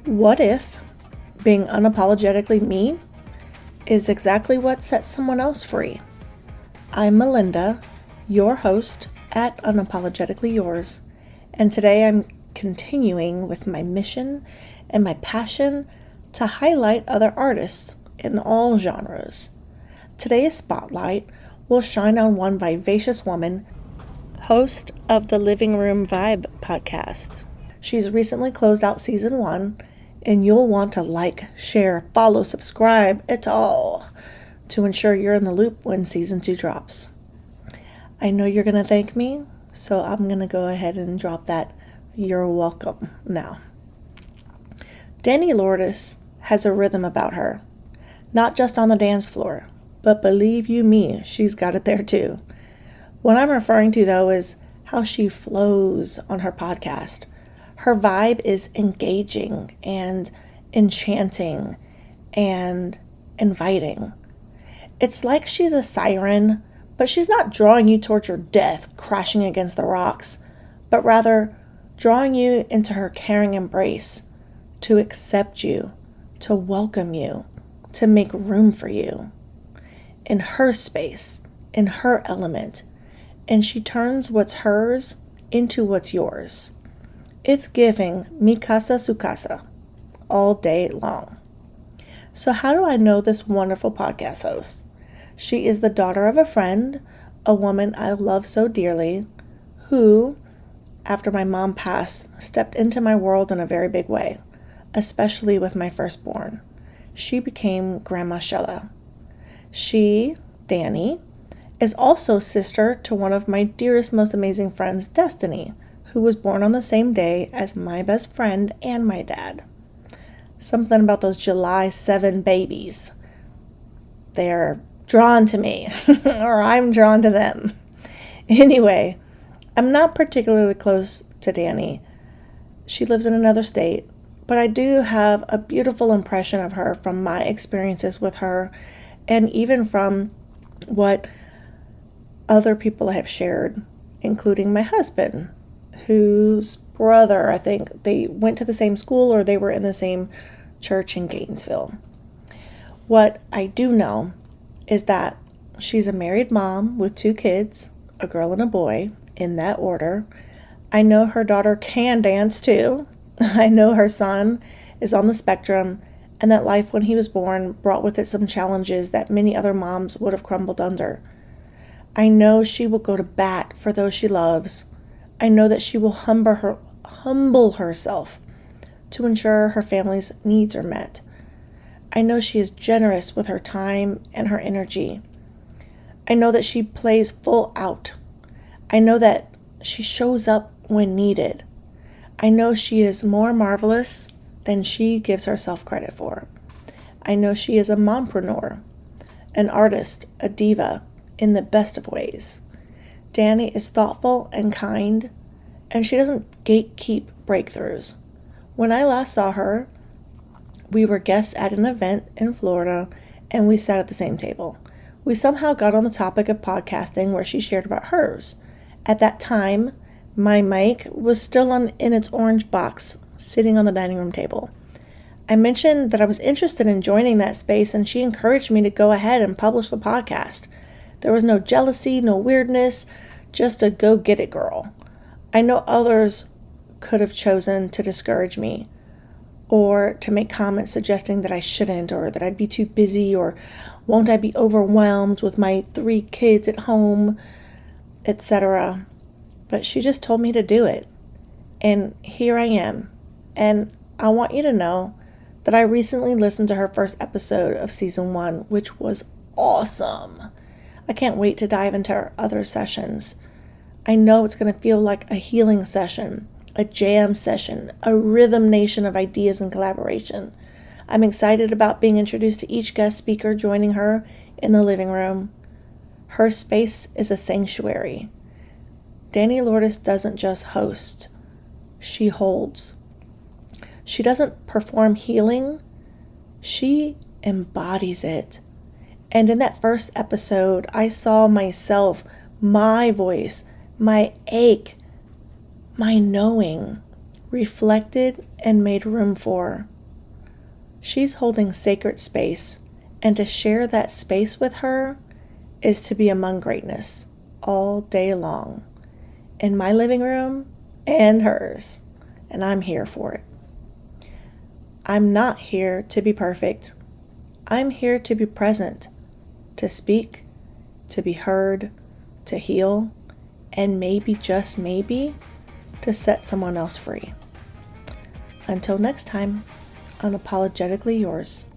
What if being unapologetically me is exactly what sets someone else free? I'm Melinda, your host at Unapologetically Yours, and today I'm continuing with my mission and my passion to highlight other artists in all genres. Today's spotlight will shine on one vivacious woman, host of the Living Room Vibe podcast. She's recently closed out season 1, and you'll want to like, share, follow, subscribe, et al. To ensure you're in the loop when season 2 drops. I know you're going to thank me, so I'm going to go ahead and drop that "you're welcome" now. Dani Lordeus has a rhythm about her, not just on the dance floor, but believe you me, she's got it there too. What I'm referring to, though, is how she flows on her podcast. Her vibe is engaging and enchanting and inviting. It's like she's a siren, but she's not drawing you towards your death, crashing against the rocks, but rather drawing you into her caring embrace to accept you, to welcome you, to make room for you in her space, in her element. And she turns what's hers into what's yours. It's giving mi casa su casa all day long. So how do I know this wonderful podcast host? She is the daughter of a friend, a woman I love so dearly, who, after my mom passed, stepped into my world in a very big way, especially with my firstborn. She became Grandma Shella. She, Dani, is also sister to one of my dearest, most amazing friends, Destiny, who was born on the same day as my best friend and my dad. Something about those July 7 babies. They're drawn to me, or I'm drawn to them. Anyway, I'm not particularly close to Dani. She lives in another state, but I do have a beautiful impression of her from my experiences with her, and even from what other people have shared, including my husband, whose brother, I think they went to the same school or they were in the same church in Gainesville. What I do know is that she's a married mom with 2 kids, a girl and a boy, in that order. I know her daughter can dance too. I know her son is on the spectrum, and that life when he was born brought with it some challenges that many other moms would have crumbled under. I know she will go to bat for those she loves. I know that she will humble herself to ensure her family's needs are met. I know she is generous with her time and her energy. I know that she plays full out. I know that she shows up when needed. I know she is more marvelous than she gives herself credit for. I know she is a mompreneur, an artist, a diva, in the best of ways. Dani is thoughtful and kind, and she doesn't gatekeep breakthroughs. When I last saw her, we were guests at an event in Florida, and we sat at the same table. We somehow got on the topic of podcasting where she shared about hers. At that time, my mic was still in its orange box, sitting on the dining room table. I mentioned that I was interested in joining that space, and she encouraged me to go ahead and publish the podcast. There was no jealousy, no weirdness, just a go get it girl. I know others could have chosen to discourage me or to make comments suggesting that I shouldn't, or that I'd be too busy, or won't I be overwhelmed with my 3 kids at home, etc. But she just told me to do it. And here I am. And I want you to know that I recently listened to her first episode of season 1, which was awesome. I can't wait to dive into her other sessions. I know it's going to feel like a healing session, a jam session, a rhythm nation of ideas and collaboration. I'm excited about being introduced to each guest speaker joining her in the living room. Her space is a sanctuary. Dani Lordeus doesn't just host, she holds. She doesn't perform healing, she embodies it. And in that first episode, I saw myself, my voice, my ache, my knowing reflected and made room for. She's holding sacred space, and to share that space with her is to be among greatness all day long, in my living room and hers, and I'm here for it. I'm not here to be perfect. I'm here to be present, to speak, to be heard, to heal, and maybe, just maybe, to set someone else free. Until next time, unapologetically yours.